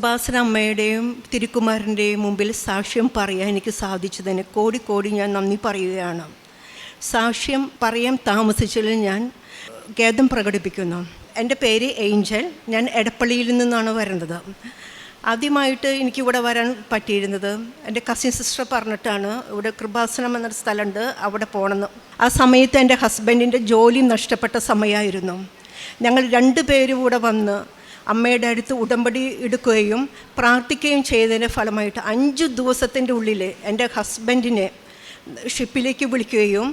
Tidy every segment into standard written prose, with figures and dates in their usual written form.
കൃപാസന അമ്മയുടെയും തിരുക്കുമാരൻ്റെയും മുമ്പിൽ സാക്ഷ്യം പറയാൻ എനിക്ക് സാധിച്ചതിന് കോടി ഞാൻ നന്ദി പറയുകയാണ്. സാക്ഷ്യം പറയാൻ താമസിച്ചതിൽ ഞാൻ ഖേദം പ്രകടിപ്പിക്കുന്നു. എൻ്റെ പേര് ഏഞ്ചൽ. ഞാൻ എടപ്പള്ളിയിൽ നിന്നാണ് വരുന്നത്. ആദ്യമായിട്ട് എനിക്കിവിടെ വരാൻ പറ്റിയിരുന്നത് എൻ്റെ കസിൻ സിസ്റ്റർ പറഞ്ഞിട്ടാണ്. ഇവിടെ കൃപാസനം എന്നൊരു സ്ഥലമുണ്ട്, അവിടെ പോകണമെന്ന്. ആ സമയത്ത് എൻ്റെ ഹസ്ബൻഡിൻ്റെ ജോലി നഷ്ടപ്പെട്ട സമയമായിരുന്നു. ഞങ്ങൾ 2 പേരും കൂടെ വന്ന് അമ്മയുടെ അടുത്ത് ഉടമ്പടി എടുക്കുകയും പ്രാർത്ഥിക്കുകയും ചെയ്തതിൻ്റെ ഫലമായിട്ട് 5 ദിവസത്തിൻ്റെ ഉള്ളിൽ എൻ്റെ ഹസ്ബൻഡിനെ ഷിപ്പിലേക്ക് വിളിക്കുകയും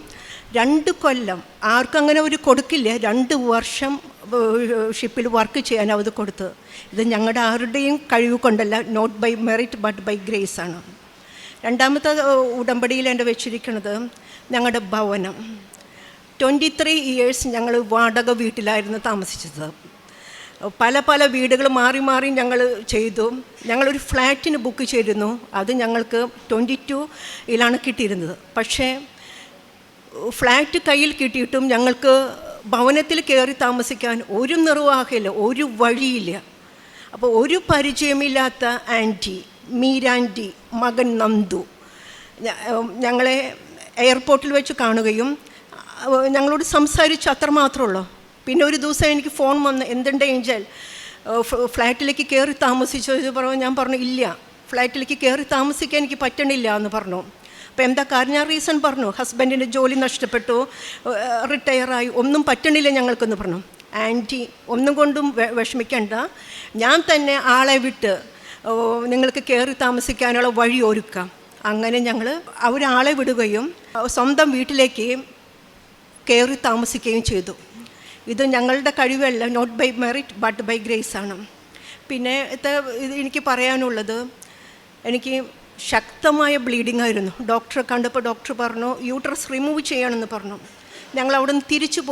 2 കൊല്ലം ആർക്കങ്ങനെ ഒരു കൊടുക്കില്ല, 2 വർഷം ഷിപ്പിൽ വർക്ക് ചെയ്യാൻ അവർ കൊടുത്ത്. ഇത് ഞങ്ങളുടെ ആരുടെയും കഴിവ് കൊണ്ടല്ല, not by merit but by grace ആണ്. രണ്ടാമത്തെ ഉടമ്പടിയിൽ എൻ്റെ വെച്ചിരിക്കുന്നത് ഞങ്ങളുടെ ഭവനം. 23 ഇയേഴ്സ് ഞങ്ങൾ വാടക വീട്ടിലായിരുന്നു താമസിച്ചത്. പല വീടുകൾ മാറി ഞങ്ങൾ ചെയ്തു. ഞങ്ങളൊരു ഫ്ലാറ്റിന് ബുക്ക് ചെയ്തിരുന്നു. അത് ഞങ്ങൾക്ക് 22 കിട്ടിയിരുന്നത്. പക്ഷേ ഫ്ലാറ്റ് കയ്യിൽ കിട്ടിയിട്ടും ഞങ്ങൾക്ക് ഭവനത്തിൽ കയറി താമസിക്കാൻ ഒരു നിർവാഹമില്ല, ഒരു വഴിയില്ല. അപ്പോൾ ഒരു പരിചയമില്ലാത്ത ആൻറ്റി, മീരാൻറ്റി, മകൻ നന്ദു ഞങ്ങളെ എയർപോർട്ടിൽ വെച്ച് കാണുകയും ഞങ്ങളോട് സംസാരിച്ച് അത്രമാത്രമുള്ളൂ. പിന്നെ ഒരു ദിവസം എനിക്ക് ഫോൺ വന്ന്, എന്തുണ്ട് ഏഞ്ചൽ, ഫ്ലാറ്റിലേക്ക് കയറി താമസിച്ചു പറഞ്ഞു. ഞാൻ പറഞ്ഞു ഇല്ല, ഫ്ലാറ്റിലേക്ക് കയറി താമസിക്കാൻ എനിക്ക് പറ്റണില്ല എന്ന് പറഞ്ഞു. അപ്പോൾ എന്താ കാര്യം? ഞാൻ റീസൺ പറഞ്ഞു. ഹസ്ബൻഡിൻ്റെ ജോലി നഷ്ടപ്പെട്ടു, റിട്ടയറായി, ഒന്നും പറ്റണില്ല ഞങ്ങൾക്കെന്ന് പറഞ്ഞു. ആൻറ്റി ഒന്നും കൊണ്ടും വിഷമിക്കണ്ട, ഞാൻ തന്നെ ആളെ വിട്ട് നിങ്ങൾക്ക് കയറി താമസിക്കാനുള്ള വഴി ഒരുക്കാം. അങ്ങനെ ഞങ്ങൾ അവരാളെ വിടുകയും സ്വന്തം വീട്ടിലേക്ക് കയറി താമസിക്കുകയും ചെയ്തു. ഇത് ഞങ്ങളുടെ കഴിവല്ല, not by merit but by grace ആണ്. പിന്നെ ഇത് എനിക്ക് പറയാനുള്ളത്, എനിക്ക് ശക്തമായ ബ്ലീഡിംഗ് ആയിരുന്നു. ഡോക്ടറെ കണ്ടപ്പോൾ ഡോക്ടർ പറഞ്ഞു യൂട്രസ് റിമൂവ് ചെയ്യണമെന്ന് പറഞ്ഞു. ഞങ്ങൾ അവിടെ നിന്ന് തിരിച്ചു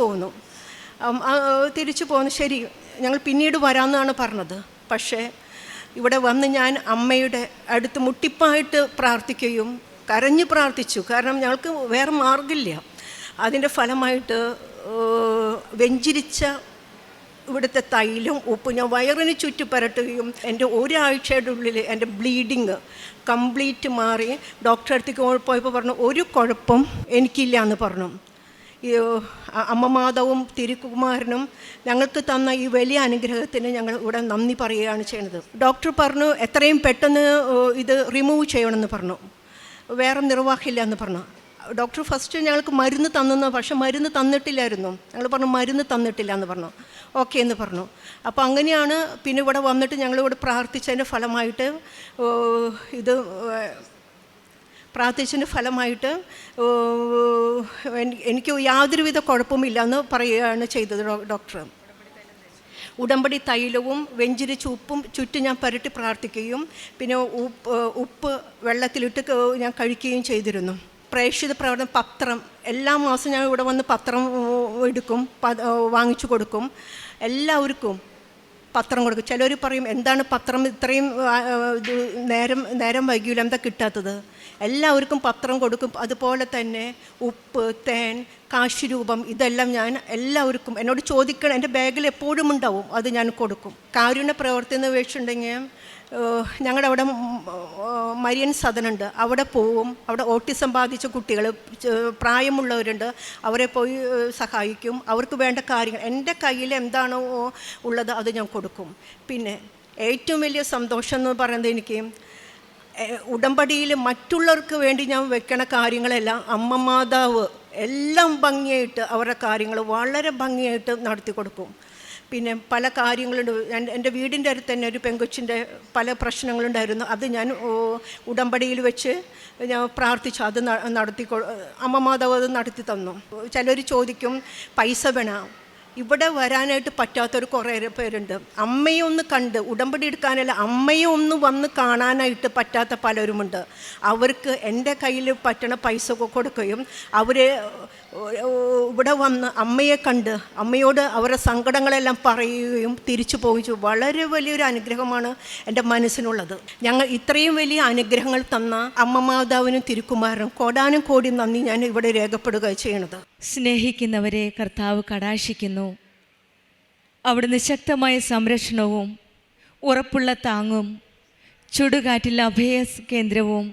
പോകുന്നു. ശരി, ഞങ്ങൾ പിന്നീട് വരാമെന്നാണ് പറഞ്ഞത്. പക്ഷേ ഇവിടെ വന്ന് ഞാൻ അമ്മയുടെ അടുത്ത് മുട്ടിപ്പായിട്ട് പ്രാർത്ഥിക്കുകയും കരഞ്ഞ് പ്രാർത്ഥിച്ചു. കാരണം ഞങ്ങൾക്ക് വേറെ മാർഗമില്ല. അതിൻ്റെ ഫലമായിട്ട് വെഞ്ചിരിച്ച ഇവിടുത്തെ തൈലും ഉപ്പും ഞാൻ വയറിന് ചുറ്റി പരട്ടുകയും എൻ്റെ ഒരാഴ്ചയുടെ ഉള്ളിൽ എൻ്റെ ബ്ലീഡിങ് കംപ്ലീറ്റ് മാറി. ഡോക്ടറെ അടുത്തേക്ക് പോയപ്പോൾ പറഞ്ഞു ഒരു കുഴപ്പം എനിക്കില്ല എന്ന് പറഞ്ഞു. ഈ അമ്മ മാതാവും തിരുക്കുമാരനും ഞങ്ങൾക്ക് തന്ന ഈ വലിയ അനുഗ്രഹത്തിന് ഞങ്ങൾ ഇവിടെ നന്ദി പറയുകയാണ് ചെയ്യുന്നത്. ഡോക്ടർ പറഞ്ഞു എത്രയും പെട്ടെന്ന് ഇത് റിമൂവ് ചെയ്യണമെന്ന് പറഞ്ഞു. വേറെ നിർവാഹമില്ല എന്ന് പറഞ്ഞു. ഡോക്ടർ ഫസ്റ്റ് ഞങ്ങൾക്ക് മരുന്ന് തന്നു, പക്ഷെ മരുന്ന് തന്നിട്ടില്ലായിരുന്നു. ഞങ്ങൾ പറഞ്ഞു മരുന്ന് തന്നിട്ടില്ല എന്ന് പറഞ്ഞു. ഓക്കെ എന്ന് പറഞ്ഞു. അപ്പോൾ അങ്ങനെയാണ് പിന്നെ ഇവിടെ വന്നിട്ട് ഞങ്ങളിവിടെ പ്രാർത്ഥിച്ചതിൻ്റെ ഫലമായിട്ട് എനിക്ക് യാതൊരുവിധ കുഴപ്പമില്ല എന്ന് പറയുകയാണ് ചെയ്തത് ഡോക്ടർ. ഉടമ്പടി തൈലവും വെഞ്ചിരിച്ച ഉപ്പും ചുറ്റും ഞാൻ പുരട്ടി പ്രാർത്ഥിക്കുകയും പിന്നെ ഉപ്പ് വെള്ളത്തിലിട്ട് ഞാൻ കഴിക്കുകയും ചെയ്തിരുന്നു. പ്രേക്ഷിത പ്രവർത്തനം പത്രം എല്ലാ മാസം ഞാൻ ഇവിടെ വന്ന് പത്രം എടുക്കും, വാങ്ങിച്ചു കൊടുക്കും. എല്ലാവർക്കും പത്രം കൊടുക്കും. ചിലർ പറയും എന്താണ് പത്രം ഇത്രയും നേരം വൈകിയില്ല, എന്താ കിട്ടാത്തത്? എല്ലാവർക്കും പത്രം കൊടുക്കും. അതുപോലെ തന്നെ ഉപ്പ്, തേൻ, കാശുരൂപം, ഇതെല്ലാം ഞാൻ എല്ലാവർക്കും എന്നോട് ചോദിക്കണം. എൻ്റെ ബാഗിൽ എപ്പോഴും ഉണ്ടാവും, അത് ഞാൻ കൊടുക്കും. കാരുണ്യ പ്രവർത്തി എന്ന് വെച്ചിട്ടുണ്ടെങ്കിൽ ഞങ്ങളുടെ അവിടെ മരിയൻ സദനുണ്ട്, അവിടെ പോവും. അവിടെ ഓട്ടിസം ബാധിച്ച കുട്ടികൾ, പ്രായമുള്ളവരുണ്ട്, അവരെ പോയി സഹായിക്കും. അവർക്ക് വേണ്ട കാര്യങ്ങൾ എൻ്റെ കയ്യിൽ എന്താണോ ഉള്ളത് അത് ഞാൻ കൊടുക്കും. പിന്നെ ഏറ്റവും വലിയ സന്തോഷം എന്ന് പറയുന്നത്, എനിക്ക് ഉടമ്പടിയിൽ മറ്റുള്ളവർക്ക് വേണ്ടി ഞാൻ വെക്കണ കാര്യങ്ങളെല്ലാം അമ്മ മാതാവ് എല്ലാം ഭംഗിയായിട്ട് അവരുടെ കാര്യങ്ങൾ വളരെ ഭംഗിയായിട്ട് നടത്തി കൊടുക്കും. പിന്നെ പല കാര്യങ്ങളുണ്ട്. എൻ്റെ വീടിൻ്റെ അടുത്ത് തന്നെ ഒരു പെങ്കൊച്ചിൻ്റെ പല പ്രശ്നങ്ങളുണ്ടായിരുന്നു. അത് ഞാൻ ഉടമ്പടിയിൽ വെച്ച് ഞാൻ പ്രാർത്ഥിച്ചു, അത് അമ്മ മാതാവ് അത് നടത്തി തന്നു. ചിലർ ചോദിക്കും പൈസ വേണം. ഇവിടെ വരാനായിട്ട് പറ്റാത്തൊരു കുറേ പേരുണ്ട്. അമ്മയെ ഒന്ന് കണ്ട് ഉടമ്പടി എടുക്കാനല്ല, അമ്മയെ ഒന്ന് വന്ന് കാണാനായിട്ട് പറ്റാത്ത പലരുമുണ്ട്. അവർക്ക് എൻ്റെ കയ്യിൽ പറ്റണ പൈസ കൊടുക്കുകയും അവർ ഇവിടെ വന്ന് അമ്മയെ കണ്ട് അമ്മയോട് അവരുടെ സങ്കടങ്ങളെല്ലാം പറയുകയും തിരിച്ചു പോവുകയും വളരെ വലിയൊരു അനുഗ്രഹമാണ് എൻ്റെ മനസ്സിനുള്ളത്. ഞങ്ങൾ ഇത്രയും വലിയ അനുഗ്രഹങ്ങൾ തന്ന അമ്മ മാതാവിനും തിരുക്കുമാരനും കോടാനും കോടി നന്ദി ഞാൻ ഇവിടെ രേഖപ്പെടുക ചെയ്യണത്. സ്നേഹിക്കുന്നവരെ കർത്താവ് കടാക്ഷിക്കുന്നു. അവിടുന്ന് ശക്തമായ സംരക്ഷണവും ഉറപ്പുള്ള താങ്ങും ചുടുകാറ്റിൽ അഭയ കേന്ദ്രവും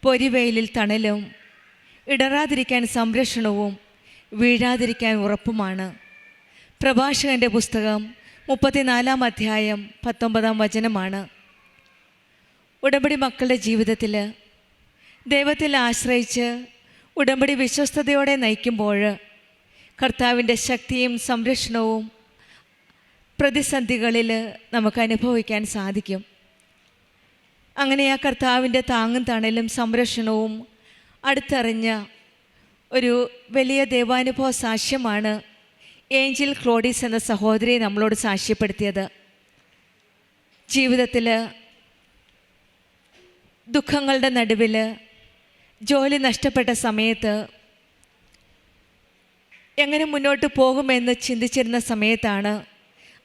പൊരിവെയിലിൽ തണലും ഇടറാതിരിക്കാൻ സംരക്ഷണവും വീഴാതിരിക്കാൻ ഉറപ്പുമാണ്. പ്രഭാഷകൻ്റെ പുസ്തകം 34 അധ്യായം 19 വചനമാണ്. ഉടമ്പടി മക്കളുടെ ജീവിതത്തിൽ ദൈവത്തിൽ ആശ്രയിച്ച് ഉടമ്പടി വിശ്വസ്തയോടെ നയിക്കുമ്പോൾ കർത്താവിൻ്റെ ശക്തിയും സംരക്ഷണവും പ്രതിസന്ധികളിൽ നമുക്ക് അനുഭവിക്കാൻ സാധിക്കും. അങ്ങനെ ആ കർത്താവിൻ്റെ താങ്ങും തണലും സംരക്ഷണവും അടുത്തറിഞ്ഞ ഒരു വലിയ ദൈവാനുഭവ സാക്ഷ്യമാണ് ഏഞ്ചൽ ക്ലോഡീസ് എന്ന സഹോദരി നമ്മളോട് സാക്ഷ്യപ്പെടുത്തിയത്. ജീവിതത്തിൽ ദുഃഖങ്ങളുടെ നടുവിൽ ജോലി നഷ്ടപ്പെട്ട സമയത്ത് എങ്ങനെ മുന്നോട്ട് പോകുമെന്ന് ചിന്തിച്ചിരുന്ന സമയത്താണ്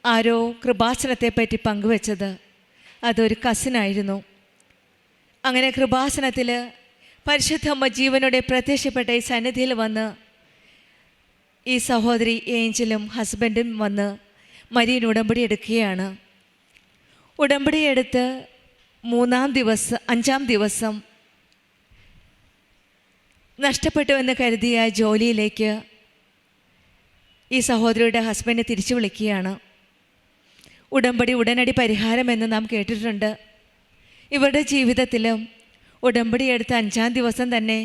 ആരോ കൃപാസനത്തെപ്പറ്റി പങ്കുവെച്ചത്. അതൊരു കസിനായിരുന്നു. അങ്ങനെ കൃപാസനത്തിൽ പരിശുദ്ധമ്മ ജീവനോടെ പ്രത്യക്ഷപ്പെട്ട ഈ സന്നിധിയിൽ വന്ന് ഈ സഹോദരി ഏഞ്ചലും ഹസ്ബൻഡും വന്ന് മരിയൻ ഉടമ്പടി എടുക്കുകയാണ്. ഉടമ്പടി എടുത്ത് 5-ാം ദിവസം നഷ്ടപ്പെട്ടുവെന്ന് കരുതിയ ജോലിയിലേക്ക് ഈ സഹോദരിയുടെ ഹസ്ബൻഡ് തിരിച്ചു വിളിക്കുകയാണ്. ഉടമ്പടി ഉടനടി പരിഹാരമെന്ന് നാം കേട്ടിട്ടുണ്ട്. ഇവരുടെ ജീവിതത്തിലും ഉടമ്പടി എടുത്ത 5-ാം ദിവസം തന്നെ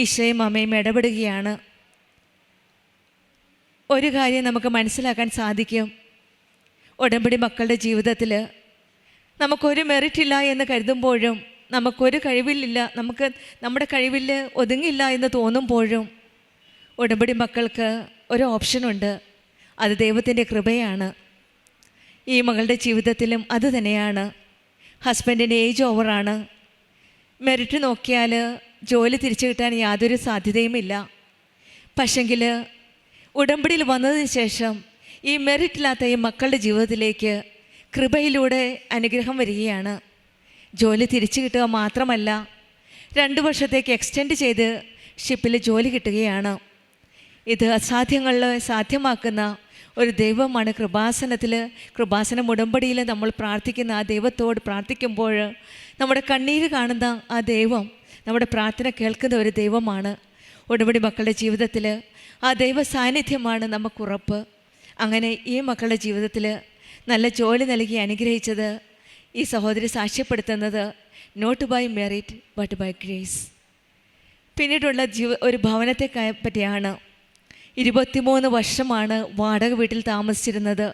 ഈശോയും അമ്മയും ഇടപെടുകയാണ്. ഒരു കാര്യം നമുക്ക് മനസ്സിലാക്കാൻ സാധിക്കും. ഉടമ്പടി മക്കളുടെ ജീവിതത്തിൽ നമുക്കൊരു മെറിറ്റില്ല എന്ന് കരുതുമ്പോഴും, നമുക്കൊരു കഴിവില്ല, നമ്മുടെ കഴിവിൽ ഒതുങ്ങില്ല എന്ന് തോന്നുമ്പോഴും ഉടമ്പടി മക്കൾക്ക് ഒരു ഓപ്ഷനുണ്ട്. അത് ദൈവത്തിൻ്റെ കൃപയാണ്. ഈ മകളുടെ ജീവിതത്തിലും അത് തന്നെയാണ്. ഹസ്ബൻഡിൻ്റെ ഏജ് ഓവറാണ്. മെറിറ്റ് നോക്കിയാൽ ജോലി തിരിച്ചു കിട്ടാൻ യാതൊരു സാധ്യതയുമില്ല. പക്ഷെങ്കിൽ ഉടമ്പടിയിൽ വന്നതിന് ശേഷം ഈ മെറിറ്റില്ലാത്ത ഈ മക്കളുടെ ജീവിതത്തിലേക്ക് കൃപയിലൂടെ അനുഗ്രഹം വരികയാണ്. ജോലി തിരിച്ചു കിട്ടുക മാത്രമല്ല, 2 വർഷത്തേക്ക് എക്സ്റ്റെൻഡ് ചെയ്ത് ഷിപ്പിൽ ജോലി കിട്ടുകയാണ്. ഇത് അസാധ്യങ്ങളിൽ സാധ്യമാക്കുന്ന ഒരു ദൈവമാണ് കൃപാസനം ഉടമ്പടിയിൽ നമ്മൾ പ്രാർത്ഥിക്കുന്ന ആ ദൈവത്തോട് പ്രാർത്ഥിക്കുമ്പോൾ നമ്മുടെ കണ്ണീര് കാണുന്ന ആ ദൈവം നമ്മുടെ പ്രാർത്ഥന കേൾക്കുന്ന ഒരു ദൈവമാണ്. ഉടമ്പടി മക്കളുടെ ജീവിതത്തിൽ ആ ദൈവ സാന്നിധ്യമാണ് നമുക്കുറപ്പ്. അങ്ങനെ ഈ മക്കളുടെ ജീവിതത്തിൽ നല്ല ജോലി നൽകി അനുഗ്രഹിച്ചത് ഈ സഹോദരി സാക്ഷ്യപ്പെടുത്തുന്നത് not by merit but by grace. പിന്നീടുള്ള ഒരു ഭവനത്തെ പറ്റിയാണ്. 23 വർഷമാണ് വാടക വീട്ടിൽ താമസിച്ചിരുന്നത്.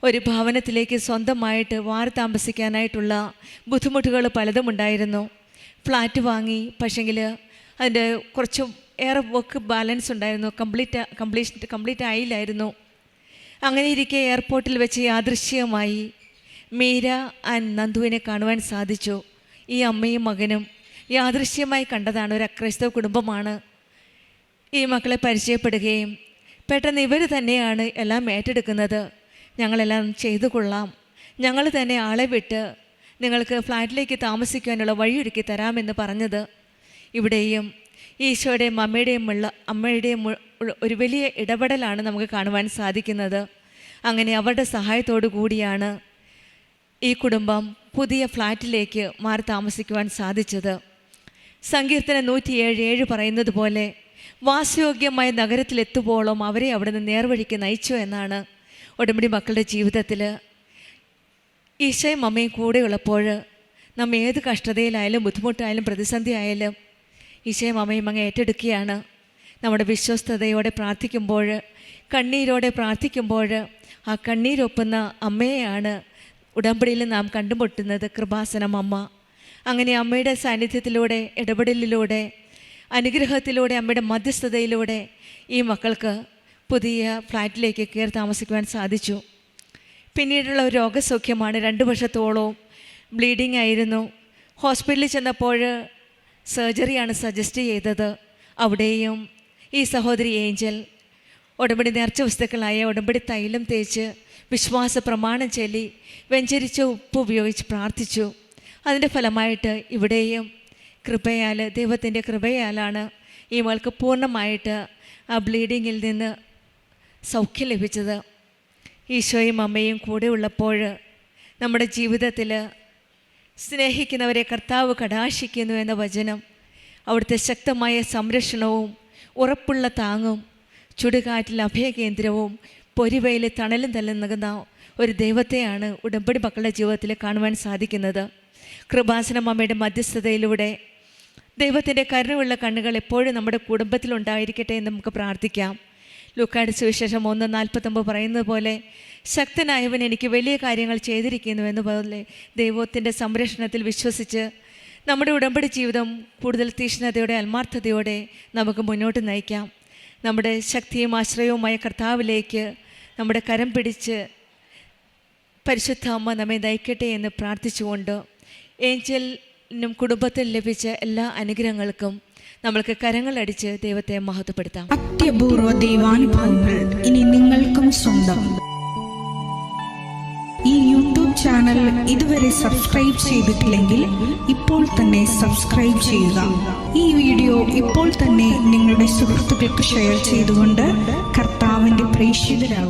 ഒരു ഭവനത്തിലേക്ക് സ്വന്തമായിട്ട് മാറി താമസിക്കാനായിട്ടുള്ള ബുദ്ധിമുട്ടുകൾ പലതും ഉണ്ടായിരുന്നു. ഫ്ലാറ്റ് വാങ്ങി, പക്ഷെങ്കിൽ അതിൻ്റെ കുറച്ച് ഏറെ വർക്ക് ബാലൻസ് ഉണ്ടായിരുന്നു, കംപ്ലീറ്റ് ആയില്ലായിരുന്നു. അങ്ങനെ ഇരിക്കെ എയർപോർട്ടിൽ വെച്ച് യാദൃശ്ചികമായി മീര ആൻഡ് നന്ദുവിനെ കാണുവാൻ സാധിച്ചു. ഈ അമ്മയും മകനും യാദൃശ്ചികമായി കണ്ടതാണ്. ഒരു അക്രൈസ്തവ കുടുംബമാണ്. ഈ മക്കളെ പരിചയപ്പെടുകയും പെട്ടെന്ന് ഇവർ തന്നെയാണ് എല്ലാം ഏറ്റെടുക്കുന്നത്. ഞങ്ങളെല്ലാം ചെയ്തു കൊള്ളാം, ഞങ്ങൾ തന്നെ ആളെ വിട്ട് നിങ്ങൾക്ക് ഫ്ലാറ്റിലേക്ക് താമസിക്കാനുള്ള വഴിയൊരുക്കി തരാമെന്ന് പറഞ്ഞത്. ഇവിടെയും ഈശോയുടെയും അമ്മയുടെയും ഒരു വലിയ ഇടപെടലാണ് നമുക്ക് കാണുവാൻ സാധിക്കുന്നത്. അങ്ങനെ അവരുടെ സഹായത്തോടു കൂടിയാണ് ഈ കുടുംബം പുതിയ ഫ്ലാറ്റിലേക്ക് മാറി താമസിക്കുവാൻ സാധിച്ചത്. സങ്കീർത്തനം 107:7 പറയുന്നത് പോലെ വാസയോഗ്യമായ നഗരത്തിലെത്തുമ്പോഴും അവരെ അവിടെ നിന്ന് നേർവഴിക്ക് നയിച്ചു എന്നാണ്. ഉടമ്പടി മക്കളുടെ ജീവിതത്തിൽ ഈശോയും അമ്മയും കൂടെ ഉള്ളപ്പോൾ നമ്മ ഏത് കഷ്ടതയിലായാലും ബുദ്ധിമുട്ടായാലും പ്രതിസന്ധി ആയാലും ഈശോയും അമ്മയും അങ്ങ് ഏറ്റെടുക്കുകയാണ്. നമ്മുടെ വിശ്വസ്തയോടെ പ്രാർത്ഥിക്കുമ്പോൾ, കണ്ണീരോടെ പ്രാർത്ഥിക്കുമ്പോൾ ആ കണ്ണീരൊപ്പുന്ന അമ്മയെയാണ് ഉടമ്പടിയിൽ നാം കണ്ടുമുട്ടുന്നത്, കൃപാസനം അമ്മ. അങ്ങനെ അമ്മയുടെ സാന്നിധ്യത്തിലൂടെ, ഇടപെടലിലൂടെ, അനുഗ്രഹത്തിലൂടെ, അമ്മയുടെ മധ്യസ്ഥതയിലൂടെ ഈ മക്കൾക്ക് പുതിയ ഫ്ലാറ്റിലേക്ക് കയറി താമസിക്കുവാൻ സാധിച്ചു. പിന്നീടുള്ള ഒരു രോഗസൗഖ്യമാണ്. 2 വർഷത്തോളം ബ്ലീഡിംഗ് ആയിരുന്നു. ഹോസ്പിറ്റലിൽ ചെന്നപ്പോൾ സർജറിയാണ് സജസ്റ്റ് ചെയ്തത്. അവിടെയും ഈ സഹോദരി ഏഞ്ചൽ ഉടമ്പടി നേർച്ച വസ്തുക്കളായ ഉടമ്പടി തൈലം തേച്ച് വിശ്വാസ പ്രമാണം ചൊല്ലി വെഞ്ചരിച്ച ഉപ്പ് ഉപയോഗിച്ച് പ്രാർത്ഥിച്ചു. അതിൻ്റെ ഫലമായിട്ട് ഇവിടെയും കൃപയാൽ, ദൈവത്തിൻ്റെ കൃപയാലാണ് ഈ മകൾക്ക് പൂർണ്ണമായിട്ട് ആ ബ്ലീഡിങ്ങിൽ നിന്ന് സൗഖ്യം ലഭിച്ചത്. ഈശോയും അമ്മയും കൂടെ ഉള്ളപ്പോൾ നമ്മുടെ ജീവിതത്തിൽ സ്നേഹിക്കുന്നവരെ കർത്താവ് കടാക്ഷിക്കുന്നു എന്ന വചനം അവിടുത്തെ ശക്തമായ സംരക്ഷണവും ഉറപ്പുള്ള താങ്ങും ചുടുകാറ്റിൽ അഭയകേന്ദ്രവും പൊരിവയിൽ തണലും നൽകുന്ന ഒരു ദൈവത്തെയാണ് ഉടമ്പടി മക്കളുടെ ജീവിതത്തിൽ കാണുവാൻ സാധിക്കുന്നത്. കൃപാസനം അമ്മയുടെ മധ്യസ്ഥതയിലൂടെ ദൈവത്തിൻ്റെ കരുണയുള്ള കണ്ണുകൾ എപ്പോഴും നമ്മുടെ കുടുംബത്തിലുണ്ടായിരിക്കട്ടെ എന്ന് നമുക്ക് പ്രാർത്ഥിക്കാം. ലൂക്കായുടെ സുവിശേഷം 1:49 പറയുന്നത് പോലെ ശക്തനായവൻ എനിക്ക് വലിയ കാര്യങ്ങൾ ചെയ്തിരിക്കുന്നു എന്നപോലെ ദൈവത്തിൻ്റെ സംരക്ഷണത്തിൽ വിശ്വസിച്ച് നമ്മുടെ ഉടമ്പടി ജീവിതം കൂടുതൽ തീക്ഷ്ണതയോടെ ആത്മാർത്ഥതയോടെ നമുക്ക് മുന്നോട്ട് നയിക്കാം. നമ്മുടെ ശക്തിയും ആശ്രയവുമായ കർത്താവിലേക്ക് നമ്മുടെ കരം പിടിച്ച് പരിശുദ്ധ അമ്മ നമ്മെ നയിക്കട്ടെ എന്ന് പ്രാർത്ഥിച്ചുകൊണ്ട് ഏഞ്ചലിനും കുടുംബത്തിനും ലഭിച്ച എല്ലാ അനുഗ്രഹങ്ങൾക്കും നമ്മൾക്ക് കരങ്ങളടിച്ച് ദൈവത്തെ മഹത്വപ്പെടുത്താം. അത്യപൂർവ ദൈവാനുഭവങ്ങൾ ഇനി നിങ്ങൾക്കും സ്വന്തം. ഈ യൂട്യൂബ് ചാനൽ ഇതുവരെ സബ്സ്ക്രൈബ് ചെയ്തിട്ടില്ലെങ്കിൽ ഇപ്പോൾ തന്നെ സബ്സ്ക്രൈബ് ചെയ്യുക. ഈ വീഡിയോ ഇപ്പോൾ തന്നെ നിങ്ങളുടെ സുഹൃത്തുക്കൾക്ക് ഷെയർ ചെയ്തുകൊണ്ട് കർത്താവിൻ്റെ പ്രേക്ഷിതരാകുക.